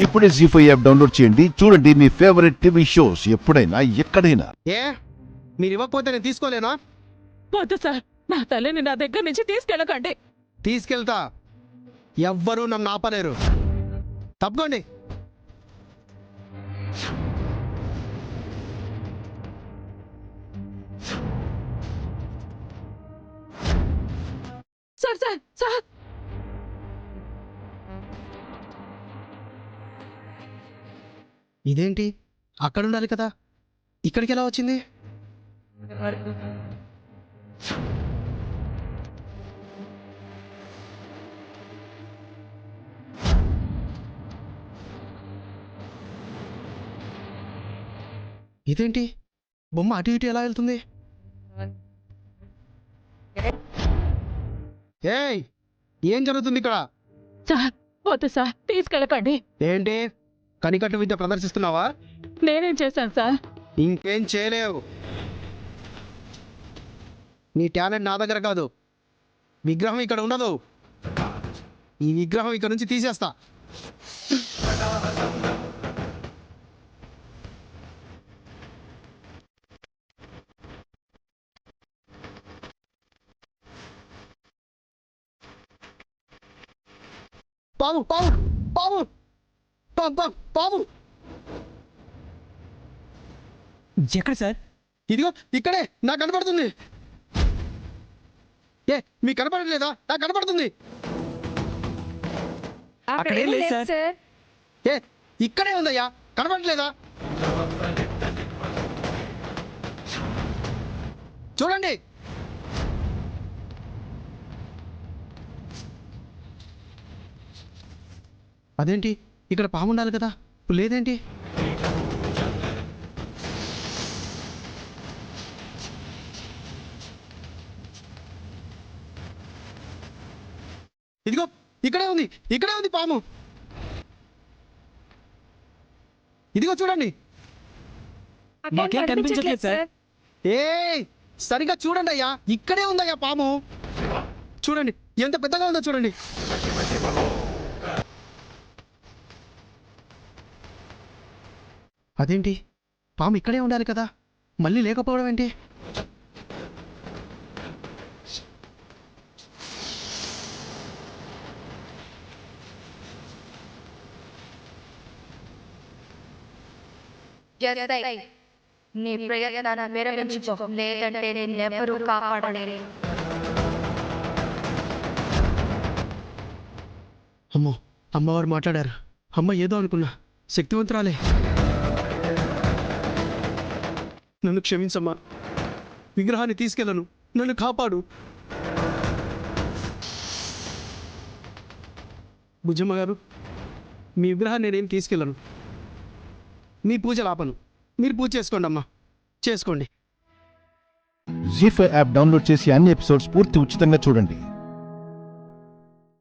ఇప్పుడే జీ5 app download చేయండి. చూడండి మీ ఫేవరెట్ టీవీ షోస్ ఎప్పుడైనా ఎక్కడైనా. మీరు ఇవ్వకపోతే నేను తీసుకోలేనా? వద్దు సార్, నా తల్లిని నా దగ్గర నుంచి తీసుకెళ్ళకండి. తీసుకెళ్తా. ఎవ్వరూ నన్ను ఆపలేరు. తప్పుకోండి. సార్ సార్ సార్ ఇదేంటి? అక్కడ ఉండాలి కదా, ఇక్కడికి ఎలా వచ్చింది? ఇదేంటి? బొమ్మ అటు ఇటు ఎలా వెళ్తుంది? ఏయ్, ఏం జరుగుతుంది ఇక్కడ? సార్ వద్దు సార్, తీసుకెళ్ళకండి. ఏంటి కనికట్టు విద్య ప్రదర్శిస్తున్నావా? నేనేం చేశాను సార్? ఇంకేం చేయలేవు. నీ టాలెంట్ నా దగ్గర కాదు. విగ్రహం ఇక్కడ ఉండదు. ఈ విగ్రహం ఇక్కడ నుంచి తీసేస్తా. పాము పాము పాము పాము. ఎక్కడ సార్? ఇదిగో ఇక్కడే నాకు కనపడుతుంది. మీకు కనపడలేదా? నాకు కనపడుతుంది. అక్కడే లేదు సార్. ఇక్కడే ఉందయ్యా, కనపడలేదా? చూడండి. అదేంటి, ఇక్కడ పాము ఉండాలి కదా, లేదేంటి? ఇదిగో ఇక్కడే ఉంది, ఇక్కడే ఉంది పాము. ఇదిగో చూడండి. మాకేం కనిపించట్లేదు సార్. సరిగా చూడండి అయ్యా, ఇక్కడే ఉందయ్యా పాము. చూడండి ఎంత పెద్దగా ఉందో చూడండి. అదేంటి, పాము ఇక్కడే ఉండాలి కదా, మళ్ళీ లేకపోవడం ఏంటి? నీ ప్రయత్నాన్ని విరమించుకో, లేదంటే నిన్నెవరూ కాపాడలేరు. అమ్మో, అమ్మవారు మాట్లాడారు. అమ్మ ఏదో అనుకున్నా, శక్తివంతురాలే. నన్ను క్షమించమ్మా, విగ్రహాన్ని తీసుకెళ్ళను, నన్ను కాపాడు. బుజ్జమ్మ గారు, మీ విగ్రహాన్ని నేనేం తీసుకెళ్ళను. మీ పూజలు ఆపను, మీరు పూజ చేసుకోండి అమ్మా, చేసుకోండి. జీ5 యాప్ డౌన్లోడ్ చేసి అన్ని ఎపిసోడ్స్ పూర్తి ఉచితంగా చూడండి.